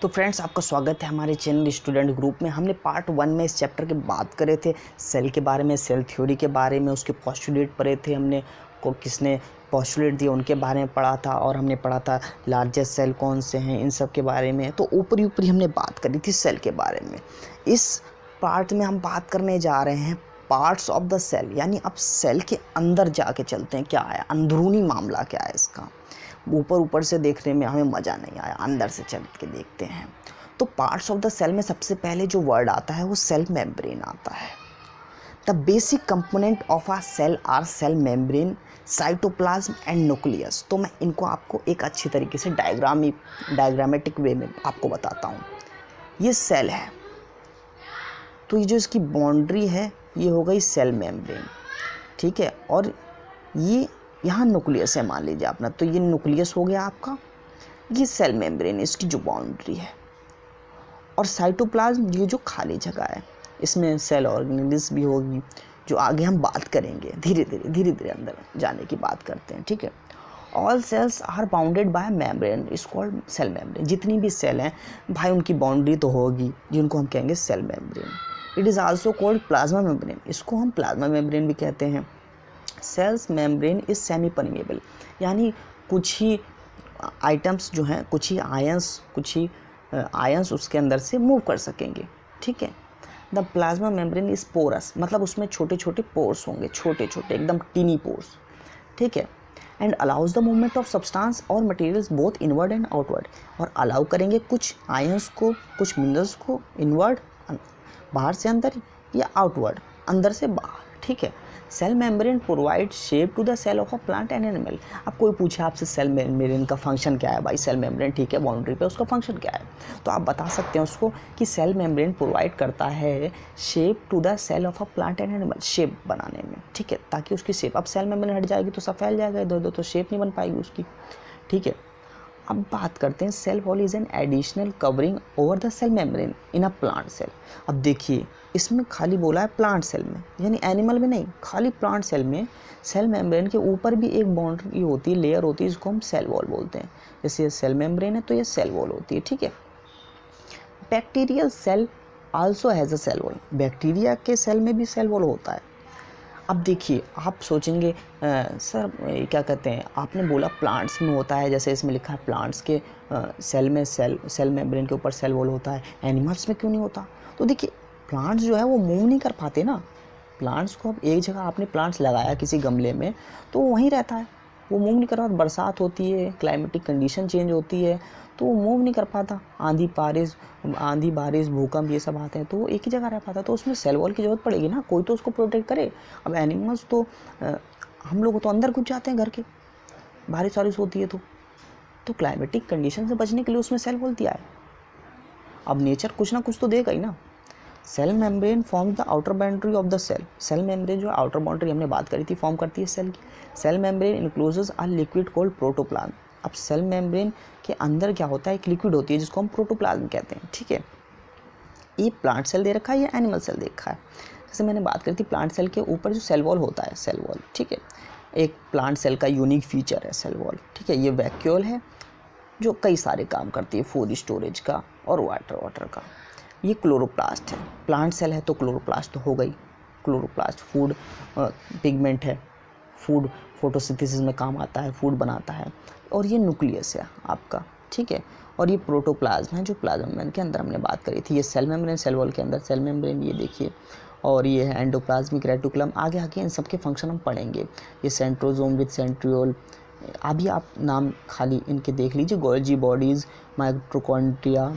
तो फ्रेंड्स, आपका स्वागत है हमारे चैनल स्टूडेंट ग्रुप में। हमने पार्ट 1 में इस चैप्टर की बात करे थे, सेल के बारे में, सेल थ्योरी के बारे में, उसके पोस्टुलेट पढ़े थे हमने, को किसने पोस्टुलेट दिए उनके बारे में पढ़ा था, और हमने पढ़ा था लार्जेस्ट सेल कौन से हैं, इन सब के बारे में। तो ऊपरी ऊपरी हमने बात करी थी सेल के बारे में। इस पार्ट में हम बात करने जा रहे हैं पार्ट्स ऑफ द सेल, यानी अब सेल के अंदर जाके चलते हैं, क्या है अंदरूनी मामला, क्या है इसका। ऊपर ऊपर से देखने में हमें मज़ा नहीं आया, अंदर से चल के देखते हैं। तो पार्ट्स ऑफ द सेल में सबसे पहले जो वर्ड आता है वो सेल मेम्ब्रेन आता है। The basic component of a cell are cell membrane, cytoplasm and nucleus. तो मैं इनको आपको एक अच्छी तरीके से डायग्रामेटिक वे में आपको बताता हूँ। ये सेल है, तो ये जो इसकी बाउंड्री है ये हो गई सेल मेम्ब्रेन, ठीक है। और ये यहाँ न्यूक्लियस है, मान लीजिए अपना, तो ये न्यूक्लियस हो गया आपका, ये सेल मेम्ब्रेन इसकी जो बाउंड्री है। और साइटोप्लाज्म ये जो खाली जगह है, इसमें सेल ऑर्गेनेल्स भी होगी, जो आगे हम बात करेंगे। धीरे धीरे अंदर जाने की बात करते हैं, ठीक है। All cells are bounded by membrane is called cell membrane. जितनी भी सेल हैं भाई उनकी बाउंड्री तो होगी, जिनको हम कहेंगे cell membrane. It is also called plasma membrane, इसको हम प्लाज्मा मेम्ब्रेन भी कहते हैं। Cells membrane is semi permeable, यानी कुछ ही आइटम्स जो हैं, कुछ ही आयंस उसके अंदर से मूव कर सकेंगे, ठीक है। The plasma membrane is porous, मतलब उसमें छोटे छोटे पोर्स होंगे, छोटे छोटे एकदम टीनी पोर्स, ठीक है। And allows the movement of substance और materials both inward and outward, और अलाउ करेंगे कुछ आयंस को, कुछ मिनरल्स को इनवर्ड बाहर से अंदर, या आउटवर्ड अंदर से बाहर, ठीक है। Cell membrane provide shape to the cell of a plant and animal. अब कोई पूछे आपसे सेल मेम्ब्रेन का फंक्शन क्या है, भाई सेल मेम्ब्रेन ठीक है बाउंड्री पे, उसका फंक्शन क्या है, तो आप बता सकते हैं उसको कि सेल मेम्ब्रेन प्रोवाइड करता है shape to the cell of a plant and animal, shape बनाने में, ठीक है, ताकि उसकी शेप, अब सेल मेम्ब्रेन हट जाएगी तो सब फैल जाएगा इधर उधर, तो शेप नहीं बन पाएगी उसकी, ठीक है। अब बात करते हैं cell wall is an additional covering over the cell membrane in a plant cell. अब देखिए इसमें खाली बोला है प्लांट सेल में, यानी एनिमल में नहीं, खाली प्लांट सेल में सेल मेम्ब्रेन के ऊपर भी एक बाउंड्री होती है, लेयर होती है, जिसको हम सेल वॉल बोलते हैं। जैसे ये सेल मेम्ब्रेन है तो ये सेल वॉल होती है, ठीक है। Bacterial cell also has a cell wall, bacteria के सेल में भी सेल वॉल होता है। अब देखिए आप सोचेंगे सर क्या कहते हैं, आपने बोला प्लांट्स में होता है, जैसे इसमें लिखा है प्लांट्स के सेल में सेल मेम्ब्रेन के ऊपर सेल वॉल होता है, एनिमल्स में क्यों नहीं होता। तो देखिए प्लांट्स जो है वो मूव नहीं कर पाते ना, प्लांट्स को अब एक जगह आपने प्लांट्स लगाया किसी गमले में तो वो वहीं रहता है, वो मूव नहीं कर पाता। बरसात होती है, क्लाइमेटिक कंडीशन चेंज होती है तो वो मूव नहीं कर पाता, आंधी बारिश भूकंप ये सब आते हैं तो वो एक ही जगह रह पाता, तो उसमें सेल वॉल की ज़रूरत पड़ेगी ना, कोई तो उसको प्रोटेक्ट करे। अब एनिमल्स तो हम लोग तो अंदर घुस जाते हैं घर के, बारिश वारिश होती है तो क्लाइमेटिक कंडीशन से बचने के लिए उसमें सेल वॉल दिया है। अब नेचर कुछ ना कुछ तो देगा ही ना। Cell membrane form the outer boundary of the cell, cell membrane जो आउटर बाउंड्री हमने बात करी थी फॉर्म करती है सेल की। Cell membrane encloses a liquid called protoplasm. अब सेल मेम्ब्रेन के अंदर क्या होता है, एक लिक्विड होती है जिसको हम प्रोटोप्लाज्म कहते हैं, ठीक है। ये प्लांट सेल दे रखा है या एनिमल सेल दे रखा है। जैसे मैंने बात करी थी प्लांट सेल के ऊपर जो सेल वॉल होता है, सेल वॉल, ठीक है, एक प्लांट सेल का यूनिक फीचर है सेल वॉल, ठीक है। ये वैक्यूल है जो कई सारे काम करती है, फूड स्टोरेज का और वाटर का। ये क्लोरोप्लास्ट है, प्लांट सेल है तो क्लोरोप्लास्ट तो हो गई, क्लोरोप्लास्ट फूड पिगमेंट है, फूड फोटोसिंथेसिस में काम आता है, फूड बनाता है। और ये न्यूक्लियस है आपका, ठीक है। और ये प्रोटोप्लाज्म है जो प्लाज्मा मेम्ब्रेन के अंदर हमने बात करी थी। ये सेल मेम्ब्रेन, सेल वॉल के अंदर सेल मेम्ब्रेन, ये देखिए। और ये है एंडोप्लाज्मिक रेटिकुलम, आगे इन सब के फंक्शन हम पढ़ेंगे। ये सेंट्रोजोम विद सेंट्रियोल, अभी आप नाम खाली इनके देख लीजिए। Golgi bodies, mitochondria,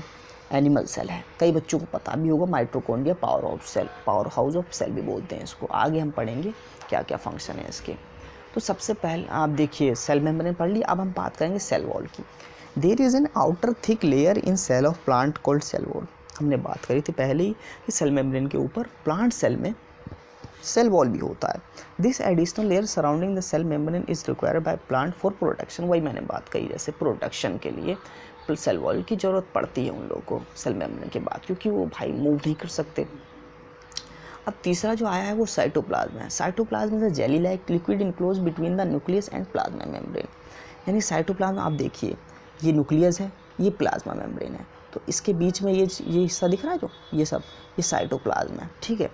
animal cell है, कई बच्चों को पता भी होगा mitochondria power house of cell भी बोलते हैं इसको। आगे हम पढ़ेंगे क्या क्या फंक्शन है इसके। तो सबसे पहले आप देखिए सेल मेम्ब्रेन पढ़ ली, अब हम बात करेंगे सेल वॉल की। There is an outer thick layer in cell of plant called cell wall. हमने बात करी थी पहले ही कि सेल मेम्ब्रेन के ऊपर प्लांट सेल में सेल वॉल भी होता है। This additional layer surrounding the cell membrane is required by plant for protection. वही मैंने बात कही, जैसे प्रोटेक्शन के लिए सेल वॉल की ज़रूरत पड़ती है उन लोगों को सेल मेम्ब्रेन के बाद, क्योंकि वो भाई मूव नहीं कर सकते। अब तीसरा जो आया है वो साइटोप्लाज्म है। Cytoplasm is a jelly like liquid enclose between the nucleus and plasma membrane. यानी साइटोप्लाज्म आप देखिए, ये न्यूक्लियस है, ये प्लाज्मा मेम्ब्रेन है, तो इसके बीच में ये हिस्सा दिख रहा है जो ये साइटोप्लाज्म है, ठीक है।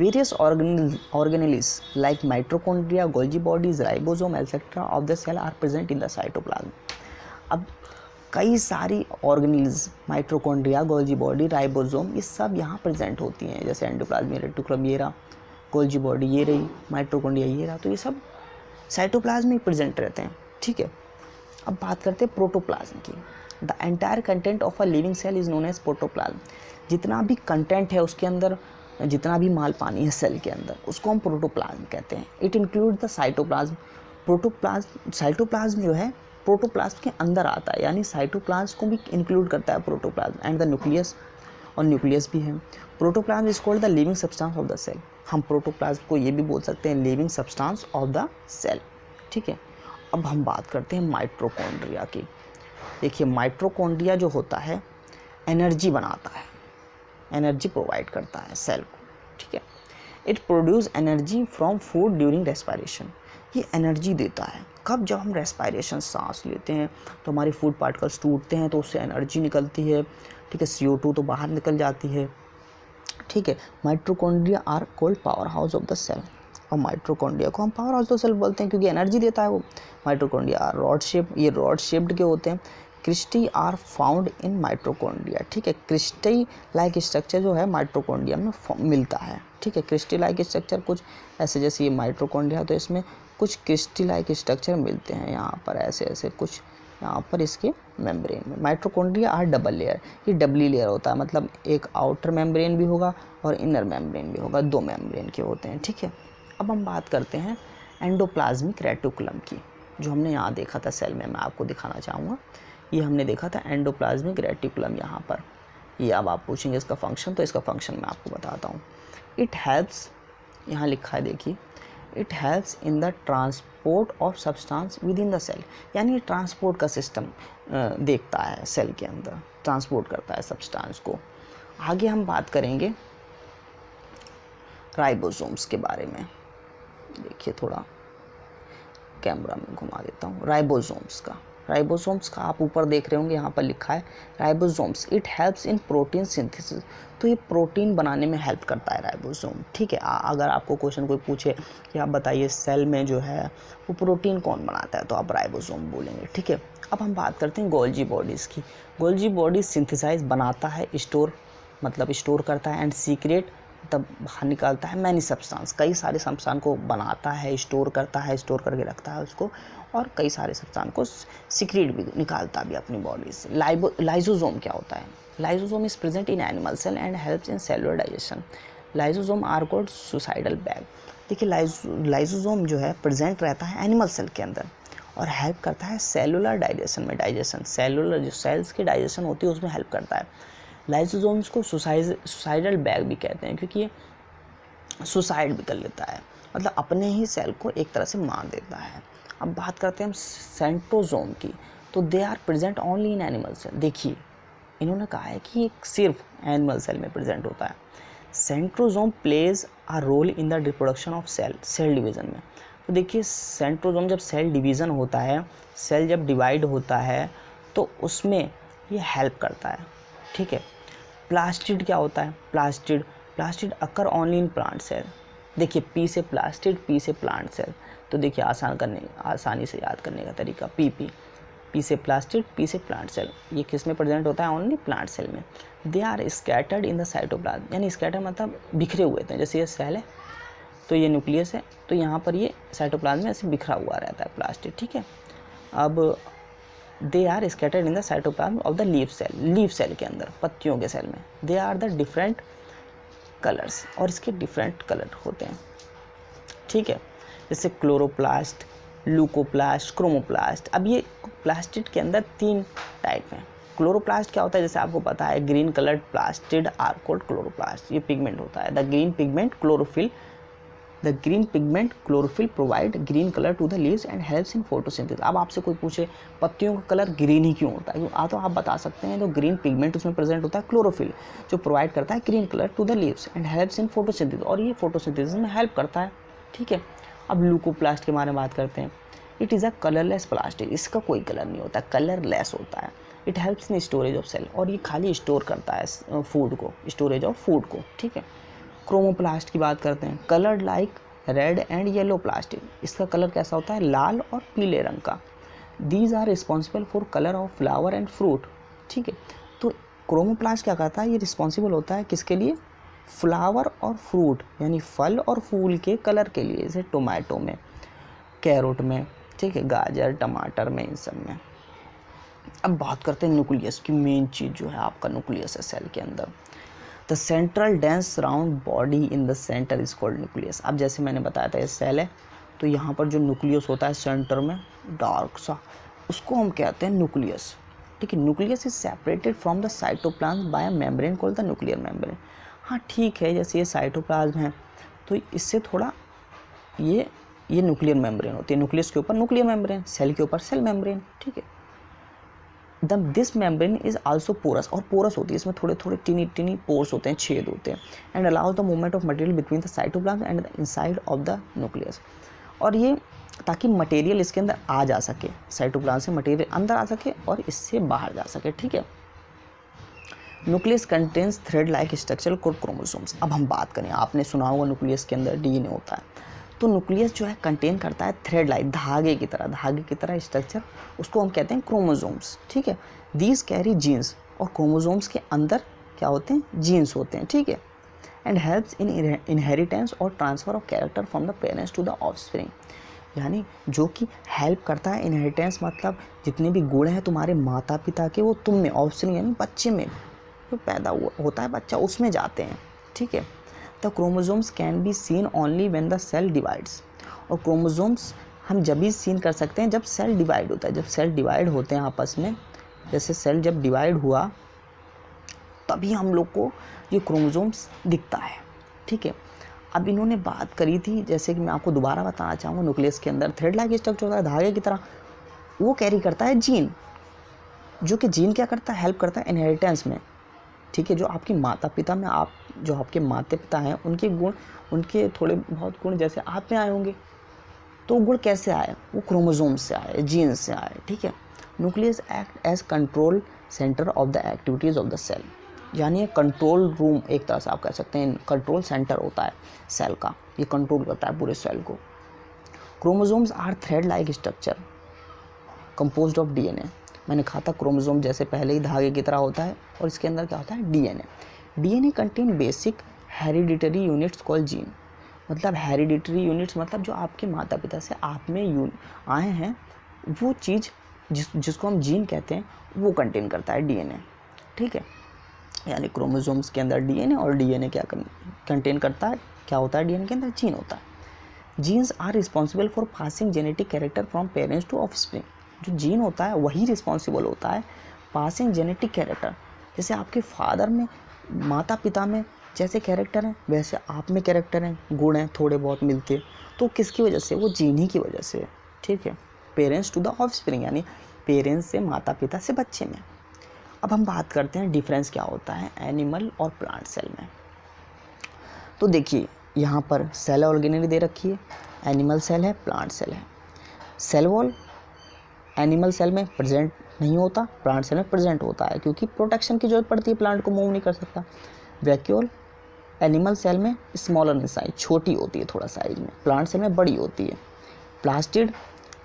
Various organelles like mitochondria, Golgi bodies, ribosome etcetera of the cell are present in the cytoplasm. अब कई सारी organelles, mitochondria, Golgi body, ribosome, ये सब यहाँ प्रेजेंट होती हैं। जैसे एंडोप्लाज्म रेटिकुलम ये रहा, गोल्जी बॉडी ये रही, माइटोकॉन्ड्रिया ये रहा, तो ये सब साइटोप्लाज्म में प्रेजेंट रहते हैं, ठीक है। अब बात करते हैं प्रोटोप्लाज्म की। The entire content of a living cell is known as protoplasm. जितना भी कंटेंट है उसके अंदर, जितना भी माल पानी है सेल के अंदर, उसको हम प्रोटोप्लाज्म कहते हैं। It include the cytoplasm. Cytoplasm जो है प्रोटोप्लाज्म के अंदर आता है, यानी साइटोप्लाज्म को भी इंक्लूड करता है प्रोटोप्लाज्म। एंड द न्यूक्लियस, और न्यूक्लियस भी है। Protoplasm is called the living substance of the cell. हम प्रोटोप्लाज्म को ये भी बोल सकते हैं living substance of the cell, ठीक है। अब हम बात करते हैं माइटोकॉन्ड्रिया की। देखिए माइटोकॉन्ड्रिया जो होता है एनर्जी बनाता है, एनर्जी प्रोवाइड करता है सेल को, ठीक है। It produce energy from food during respiration. ये एनर्जी देता है कब? जब हम रेस्पिरेशन, सांस लेते हैं तो हमारे फूड पार्टिकल्स टूटते हैं तो उससे एनर्जी निकलती है, ठीक है। CO2 तो बाहर निकल जाती है, ठीक है। Mitochondria are called power house of the cell. और माइटोकॉन्ड्रिया को हम power house of the cell बोलते हैं क्योंकि एनर्जी देता है वो। माइटोकॉन्ड्रिया आर रॉड शेप, ये रॉड शेप्ड के होते हैं। Cristae are found in mitochondria, ठीक है। क्रिस्टी लाइक स्ट्रक्चर जो है माइटोकॉन्ड्रिया में मिलता है, ठीक है। क्रिस्टी लाइक स्ट्रक्चर कुछ ऐसे, जैसे ये माइटोकॉन्ड्रिया तो इसमें कुछ क्रिस्टी लाइक स्ट्रक्चर मिलते हैं यहाँ पर, ऐसे ऐसे कुछ यहाँ पर इसके मेम्ब्रेन में। माइटोकॉन्ड्रिया आर डबल लेयर, ये डबली लेयर होता है, मतलब एक आउटर मेम्ब्रेन भी होगा और इनर मेम्ब्रेन भी होगा, 2 मेम्ब्रेन के होते हैं, ठीक है। अब हम बात करते हैं एंडोप्लाज्मिक रेटिकुलम की, जो हमने यहाँ देखा था सेल में। मैं आपको दिखाना चाहूँगा, ये हमने देखा था एंडोप्लाज्मिक रेटिकुलम यहाँ पर। ये अब आप पूछेंगे इसका फंक्शन, तो इसका फंक्शन मैं आपको बताता हूँ। इट हेल्प्स, यहाँ लिखा है देखिए, it helps in the transport of substance within the cell. यानी ट्रांसपोर्ट का सिस्टम देखता है सेल के अंदर, ट्रांसपोर्ट करता है सब्सटेंस को। आगे हम बात करेंगे राइबोसोम्स के बारे में। देखिए थोड़ा कैमरा में घुमा देता हूँ। राइबोसोम्स का आप ऊपर देख रहे होंगे, यहाँ पर लिखा है ribosomes. It helps in protein synthesis. तो ये प्रोटीन बनाने में हेल्प करता है राइबोसोम, ठीक है। अगर आपको क्वेश्चन कोई पूछे कि आप बताइए सेल में जो है वो प्रोटीन कौन बनाता है, तो आप राइबोसोम बोलेंगे, ठीक है। अब हम बात करते हैं गोल्जी बॉडीज़ की। गोल्जी बॉडीज सिंथेसाइज बनाता है, स्टोर करता है, एंड सीक्रेट तब बाहर निकालता है मैनी सब्सटेंस। कई सारे सब्सटेंस को बनाता है, स्टोर करता है, स्टोर करके रखता है उसको, और कई सारे सब्सटेंस को सीक्रेट भी निकालता भी अपनी बॉडी से। लाइसोसोम क्या होता है? Lysosome is present in animal cell and helps in cellular digestion. Lysosome are called suicidal bag. देखिए लाइसोसोम जो है प्रेजेंट रहता है एनिमल सेल के अंदर और हेल्प करता है सेलुलर डाइजेशन में। सेलुलर जो सेल्स की डाइजेशन होती है उसमें हेल्प करता है। लाइसोसोम्स को सुसाइडल बैग भी कहते हैं क्योंकि ये सुसाइड भी कर लेता है, मतलब अपने ही सेल को एक तरह से मार देता है। अब बात करते हैं हम सेंट्रोजोम की, तो they are present only in animal cell. देखिए इन्होंने कहा है कि ये सिर्फ एनिमल सेल में प्रेजेंट होता है। Centrosome plays a role in the reproduction of cell division में। तो देखिए सेंट्रोजोम जब सेल डिवीज़न होता है, सेल जब डिवाइड होता है तो उसमें ये हेल्प करता है, ठीक है। प्लास्टिड क्या होता है? Plastid occur only in plant cell. देखिए पी से प्लास्टिड, पी से प्लांट सेल। तो देखिए आसानी से याद करने का तरीका, पी से प्लास्टिड, पी से प्लांट सेल। ये किस में प्रेजेंट होता है? ओनली प्लांट सेल में। They are scattered in the cytoplasm, यानी स्कैटर मतलब बिखरे हुए थे। जैसे ये सेल है तो ये न्यूक्लियस है, तो यहाँ पर ये साइटोप्लाज्म में ऐसे बिखरा हुआ रहता है प्लास्टिड, ठीक है। अब they are scattered in the cytoplasm of the leaf cell के अंदर, पत्तियों के सेल में। They are the different colours, और इसके डिफरेंट कलर होते हैं, ठीक है। जैसे क्लोरोप्लास्ट, ल्यूकोप्लास्ट, क्रोमोप्लास्ट। अब ये प्लास्टिड के अंदर 3 टाइप हैं। क्लोरोप्लास्ट क्या होता है? जैसे आपको पता है green coloured plastid are called chloroplast. ये पिगमेंट होता है। The green pigment chlorophyll provide green colour to the leaves and helps in photosynthesis. अब आपसे कोई पूछे पत्तियों का कलर ग्रीन ही क्यों होता है, तो आप बता सकते हैं तो ग्रीन पिगमेंट उसमें प्रेजेंट होता है, क्लोरोफिल, जो प्रोवाइड करता है green colour to the leaves and helps in photosynthesis, और ये फोटोसिंथेसिस में हेल्प करता है, ठीक है। अब ल्यूकोप्लास्ट के बारे में बात करते हैं। It is a colourless plastic. इसका कोई कलर नहीं होता, कलरलेस होता है। It helps in storage of cell, और ये खाली स्टोर करता है फूड को, स्टोरेज ऑफ फूड को, ठीक है। क्रोमोप्लास्ट की बात करते हैं, coloured like red and yellow plast, इसका कलर कैसा होता है, लाल और पीले रंग का। These are responsible for colour of flower and fruit, ठीक है। तो क्रोमोप्लास्ट क्या करता है, ये रिस्पॉन्सिबल होता है किसके लिए, फ्लावर और फ्रूट यानी फल और फूल के कलर के लिए, जैसे टोमेटो में, कैरोट में, ठीक है, गाजर टमाटर में, इन सब में। अब बात करते हैं न्यूक्लियस की, मेन चीज़ जो है आपका न्यूक्लियस है सेल के अंदर। The central dense round body in the centre is called nucleus. अब जैसे मैंने बताया था ये सेल है, तो यहाँ पर जो न्यूक्लियस होता है सेंटर में डार्क सा, उसको हम कहते हैं न्यूक्लियस, ठीक है। Nucleus is separated from the cytoplasm by a membrane called the nuclear membrane. हाँ ठीक है, जैसे ये साइटोप्लाज्म है तो इससे थोड़ा ये न्यूक्लियर मेम्ब्रेन होती है, न्यूक्लियस के ऊपर न्यूक्लियर मेम्ब्रेन, सेल के ऊपर सेल मेम्ब्रेन, ठीक है। This membrane is also porous, और पोरस होती है, इसमें थोड़े थोड़े टीनी पोर्स होते हैं, छेद होते हैं, and allows the movement of material between the cytoplasm and the inside of the nucleus. और ये ताकि मटेरियल इसके अंदर आ जा सके, साइटोप्लाज्म से मटेरियल अंदर आ सके और इससे बाहर जा सके, ठीक है। Nucleus contains thread like structure called chromosomes. अब हम बात करें, आपने सुना होगा न्यूक्लियस के अंदर डीएनए होता है, तो न्यूक्लियस जो है कंटेन करता है थ्रेड लाइक, धागे की तरह स्ट्रक्चर, उसको हम कहते हैं क्रोमोसोम्स, ठीक है। दीज कैरी जीन्स, और क्रोमोसोम्स के अंदर क्या होते हैं, जीन्स होते हैं, ठीक है। एंड हेल्प्स इन इनहेरिटेंस और transfer of character from the parents to the offspring, यानी जो कि हेल्प करता है। इनहेरिटेंस मतलब जितने भी गुण हैं तुम्हारे माता पिता के, वो तुम में, ऑफस्प्रिंग यानी बच्चे में जो पैदा हुआ होता है बच्चा, उसमें जाते हैं, ठीक है। The chromosomes can be seen only when the cell divides, और क्रोमोसोम्स हम जब भी सीन कर सकते हैं जब सेल डिवाइड होता है, जब सेल डिवाइड होते हैं आपस में, जैसे सेल जब डिवाइड हुआ तभी हम लोग को ये क्रोमोसोम्स दिखता है, ठीक है। अब इन्होंने बात करी थी, जैसे कि मैं आपको दोबारा बताना चाहूँगा, न्यूक्लियस के अंदर थ्रेड लाइक स्ट्रक्चर होता है धागे की तरह, वो कैरी करता है जीन, जो कि जीन क्या करता है, हेल्प करता है इनहेरिटेंस में, ठीक है। जो आपके माता पिता में, आप जो आपके माता पिता हैं उनके गुण, उनके थोड़े बहुत गुण जैसे आप में आए होंगे, तो गुण कैसे आए, वो क्रोमोसोम से आए, जीन से आए, ठीक है। Nucleus act as control centre of the activities of the cell, यानी कंट्रोल रूम, एक तरह से आप कह सकते हैं कंट्रोल सेंटर होता है सेल का, ये कंट्रोल करता है पूरे सेल को। Chromosomes are thread like structure composed of DNA. मैंने कहा था क्रोमोसोम जैसे पहले ही धागे की तरह होता है, और इसके अंदर क्या होता है, DNA. DNA contain basic hereditary units called gene, मतलब हेरिडिटरी यूनिट्स मतलब जो आपके माता पिता से आप में आए हैं, वो चीज़ जिसको हम जीन कहते हैं वो कंटेन करता है डीएनए, ठीक है। यानी क्रोमोसोम्स के अंदर डीएनए, और डीएनए क्या कंटेन करता है, क्या होता है डीएनए के अंदर, जीन होता है। Genes are responsible for passing genetic character from parents to offspring. जो जीन होता है वही रिस्पॉन्सिबल होता है पासिंग जेनेटिक कैरेक्टर, जैसे आपके फादर में, माता पिता में जैसे कैरेक्टर हैं वैसे आप में कैरेक्टर हैं, गुण हैं थोड़े बहुत मिलते, तो किसकी वजह से, वो जीन ही की वजह से, ठीक है। पेरेंट्स टू द ऑफस्प्रिंग यानी पेरेंट्स से, माता पिता से बच्चे में। अब हम बात करते हैं डिफरेंस क्या होता है एनिमल और प्लांट सेल में। तो देखिए यहाँ पर सेल ऑर्गेनरी दे रखी है, एनिमल सेल है, प्लांट सेल है। सेल वॉल एनिमल सेल में प्रेजेंट नहीं होता, प्लांट सेल में प्रेजेंट होता है, क्योंकि प्रोटेक्शन की जरूरत पड़ती है, प्लांट को मूव नहीं कर सकता। वैक्यूल एनिमल सेल में स्मॉलर इन साइज, छोटी होती है थोड़ा साइज में, प्लांट सेल में बड़ी होती है। प्लास्टिड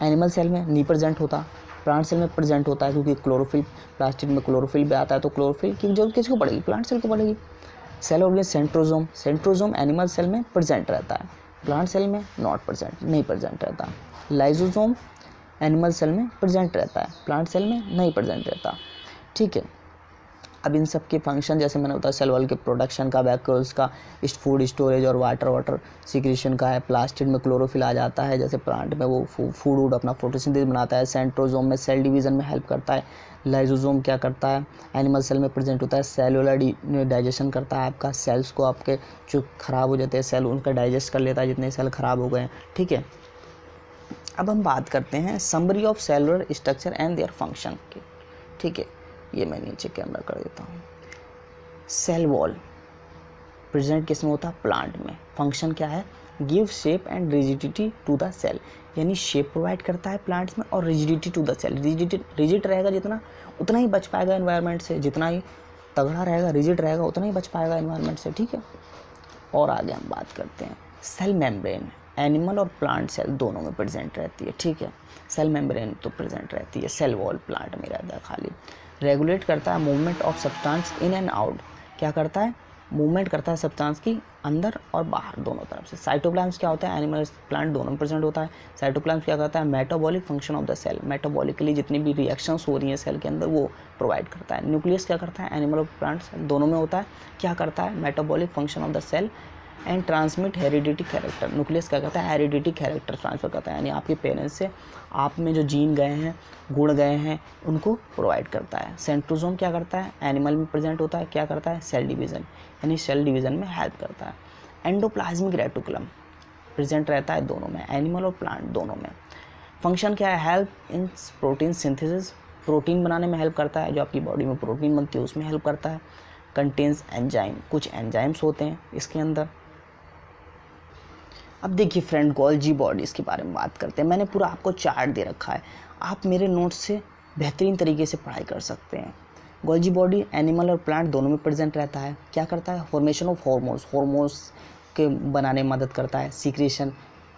एनिमल सेल में नहीं प्रेजेंट होता, प्लांट सेल में प्रेजेंट होता है, क्योंकि क्लोरोफिल, प्लास्टिड में क्लोरोफिल भी आता है, तो क्लोरोफिल की जरूरत किसको पड़ेगी, प्लांट सेल को पड़ेगी। Cell organ centrosome, centrosome animal cell में प्रेजेंट रहता है, प्लांट सेल में नॉट प्रेजेंट, नहीं प्रेजेंट रहता। लाइजोसोम एनिमल सेल में प्रेजेंट रहता है, प्लांट सेल में नहीं प्रेजेंट रहता, ठीक है। अब इन सब के फंक्शन जैसे मैंने बताया, सेल वॉल के प्रोडक्शन का, वैक्यूल्स का, फूड स्टोरेज और वाटर सिक्रीशन का है। प्लास्टिड में क्लोरोफिल आ जाता है, जैसे प्लांट में वो फूड अपना फोटोसिंथेसिस बनाता है। सेंट्रोजोम में सेल डिवीज़न में हेल्प करता है। लाइजोसोम क्या करता है, एनिमल सेल में प्रेजेंट होता है, सेलुलर डाइजेशन करता है, आपका सेल्स को, आपके जो ख़राब हो जाते हैं सेल उनका डाइजेस्ट कर लेता है, जितने सेल ख़राब हो गए हैं, ठीक है। अब हम बात करते हैं summary of cellular structure and their function की, ठीक है। ये मैं नीचे कैमरा कर देता हूँ। सेल वॉल प्रेजेंट किस में होता है, प्लांट में। फंक्शन क्या है, give shape and rigidity to the cell, यानी शेप प्रोवाइड करता है प्लांट्स में और rigidity to the cell. Rigid रहेगा जितना उतना ही बच पाएगा एनवायरनमेंट से, जितना ही तगड़ा रहेगा रिजिड रहेगा उतना ही बच पाएगा एनवायरनमेंट से, ठीक है। और आगे हम बात करते हैं सेल मेम्ब्रेन, एनिमल और प्लांट सेल दोनों में प्रेजेंट रहती है, ठीक है। सेल मेम्ब्रेन तो प्रेजेंट रहती है, सेल वॉल प्लांट में रहता है खाली। रेगुलेट करता है movement of substance in and out, क्या करता है, मूवमेंट करता है सब्सटेंस की अंदर और बाहर दोनों तरफ से। साइटोप्लाज्म क्या होता है, एनिमल प्लांट दोनों में प्रेजेंट होता है। साइटोप्लाज्म क्या करता है, metabolic function of the cell, metabolically जितनी भी रिएक्शंस हो रही हैं सेल के अंदर वो प्रोवाइड करता है। न्यूक्लियस क्या करता है, एनिमल और प्लांट सेल दोनों में होता है, क्या करता है, metabolic function of the cell and transmit heredity character. Nucleus क्या करता है, हेरिडिटी कैरेक्टर ट्रांसफर करता है, यानी आपके पेरेंट्स से आप में जो जीन गए हैं, गुण गए हैं, उनको प्रोवाइड करता है। सेंट्रोसोम क्या करता है, एनिमल में प्रेजेंट होता है, क्या करता है, सेल डिवीज़न, यानी सेल डिवीज़न में हेल्प करता है। एंडोप्लाज्मिक रेटिकुलम प्रेजेंट रहता है दोनों में, एनिमल और प्लांट दोनों में। फंक्शन क्या है, help in protein synthesis, protein बनाने में हेल्प करता है, जो आपकी बॉडी में प्रोटीन बनती है उसमें हेल्प करता है। कंटेन्स एंजाइम, कुछ एंजाइम्स होते हैं इसके अंदर। अब देखिए फ्रेंड, गोल्जी बॉडीज़ के बारे में बात करते हैं। मैंने पूरा आपको चार्ट दे रखा है, आप मेरे नोट्स से बेहतरीन तरीके से पढ़ाई कर सकते हैं। गोल्जी बॉडी एनिमल और प्लांट दोनों में प्रेजेंट रहता है, क्या करता है, फॉर्मेशन ऑफ हार्मोन्स, हार्मोन्स के बनाने में मदद करता है। Secretion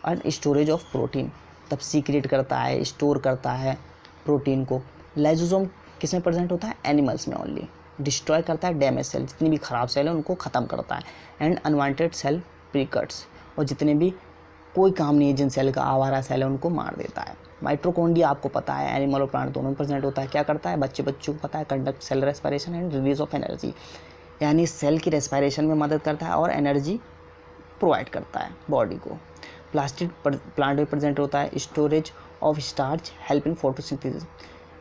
and storage of protein, तब सीक्रेट करता है, स्टोर करता है प्रोटीन को। लाइसोसोम किस में प्रेजेंट होता है, एनिमल्स में ओनली। डिस्ट्रॉय करता है डैमेज सेल, जितनी भी खराब सेल है उनको ख़त्म करता है। एंड अनवांटेड सेल प्रीकट्स, और जितने भी कोई काम नहीं है जिन सेल का, आवारा सेल है, उनको मार देता है। माइटोकॉन्ड्रिया आपको पता है एनिमल और प्लांट दोनों में प्रेजेंट होता है, क्या करता है, बच्चों को पता है, conduct cell respiration and release of energy, यानी सेल की रेस्पिरेशन में मदद करता है और एनर्जी प्रोवाइड करता है बॉडी को। प्लास्टिड प्लांट में प्रेजेंट होता है। Storage of starch, help in photosynthesis,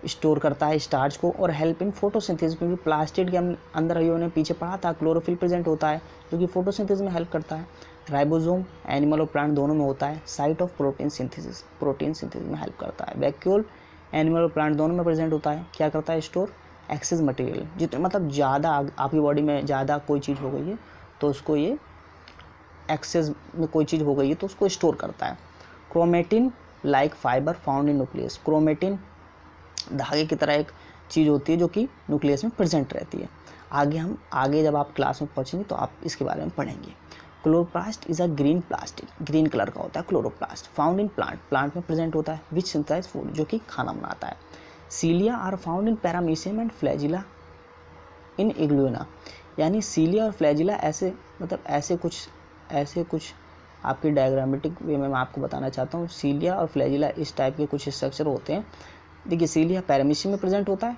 store करता है स्टार्च को और हेल्प इन फोटोसिंथेसिस, क्योंकि प्लास्टिड के अंदर अभी उन्होंने पीछे पढ़ा था क्लोरोफिल प्रेजेंट होता है जो कि फोटोसिंथेसिस में हेल्प करता है। राइबोसोम एनिमल और प्लांट दोनों में होता है। Site of protein synthesis, protein synthesis में हेल्प करता है। वैक्यूल एनिमल और प्लांट दोनों में प्रेजेंट होता है, क्या करता है, स्टोर एक्सेस मटेरियल, जितने मतलब ज़्यादा आपकी बॉडी में ज़्यादा कोई चीज़ हो गई है तो उसको ये एक्सेस में कोई चीज़ हो गई है तो उसको स्टोर करता है। Chromatin like fibre found in nucleus, chromatin धागे की तरह एक चीज़ होती है जो कि न्यूक्लियस में प्रेजेंट रहती है। आगे जब आप क्लास में पहुँचेंगे तो आप इसके बारे में पढ़ेंगे। Chloroplast is a green plastic, green colour का होता है chloroplast. Found in plant, plant में प्रेजेंट होता है। विच सिंथेसाइज फूड, जो कि खाना बनाता है। Cilia are found in paramecium and flagella in euglena, यानी सीलिया और फ्लैजिला ऐसे मतलब ऐसे कुछ आपके डायग्रामेटिक वे में मैं आपको बताना चाहता हूँ। सीलिया और फ्लैजिला इस टाइप के कुछ स्ट्रक्चर होते हैं। देखिए सीलिया पैरामीशियम में प्रेजेंट होता है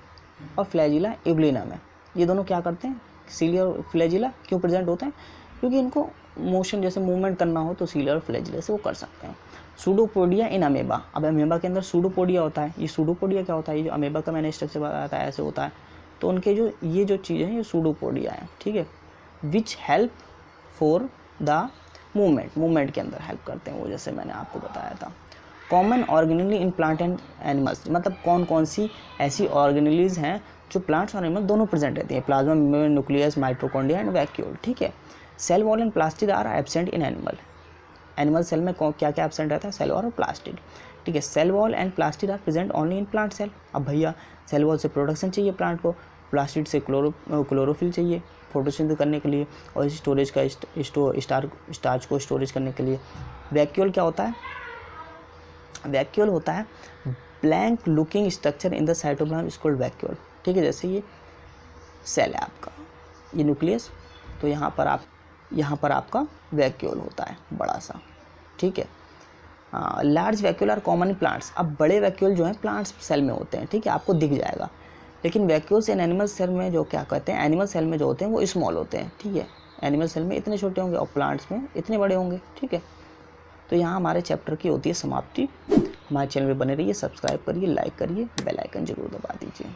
और फ्लैजिला इग्लूना में। ये दोनों क्या करते हैं, सीलिया और फ्लैजिला क्यों प्रेजेंट होते हैं, क्योंकि इनको मोशन जैसे मूवमेंट करना हो तो सीलिया और फ्लैजिला से वो कर सकते हैं। सूडोपोडिया इन अमेबा, अब अमेबा के अंदर सूडोपोडिया होता है। ये सूडोपोडिया क्या होता है, ये जो अमेबा का मैंने स्ट्रक्चर बताया था ऐसे होता है, तो उनके जो ये जो चीज़ें हैं ये सूडोपोडिया है, ठीक है। Which help for the movement के अंदर हेल्प करते हैं वो, जैसे मैंने आपको बताया था। Common organelle in plant and animals, मतलब कौन कौन सी ऐसी ऑर्गेनेलीज हैं जो प्लांट्स और एनिमल दोनों प्रेजेंट रहती है। Plasma membrane, nucleus, mitochondria and vacuole, ठीक है। Cell wall and plastid are absent in animal cell में क्या क्या एब्सेंट रहता है, सेल वॉल और प्लास्टिड, ठीक है। Cell wall and plastid are present only in plant cell. अब भैया सेल वॉल से प्रोडक्शन चाहिए प्लांट को, प्लास्टिड से क्लोरोफिल चाहिए फोटोसिंथेसिस करने के लिए, और स्टोरेज का स्टार्च को स्टोरेज करने के लिए। वैक्यूल क्या होता है, वैक्यूल होता है blank looking structure in the cytoplasm is called vacuole, ठीक है। जैसे ये सेल है आपका, ये न्यूक्लियस, तो यहाँ पर आपका वैक्यूल होता है बड़ा सा, ठीक है। Large vacuole are common in plants, अब बड़े वैक्यूल जो हैं प्लांट्स सेल में होते हैं, ठीक है, आपको दिख जाएगा। लेकिन वैक्यूल्स इन एनिमल सेल में जो क्या कहते हैं, एनिमल सेल में जो होते हैं वो स्मॉल होते हैं, ठीक है। एनिमल सेल में इतने छोटे होंगे और प्लांट्स में इतने बड़े होंगे, ठीक है। तो यहाँ हमारे चैप्टर की होती है समाप्ति। हमारे चैनल में बने रहिए, सब्सक्राइब करिए, लाइक करिए, बेल आइकन जरूर दबा दीजिए।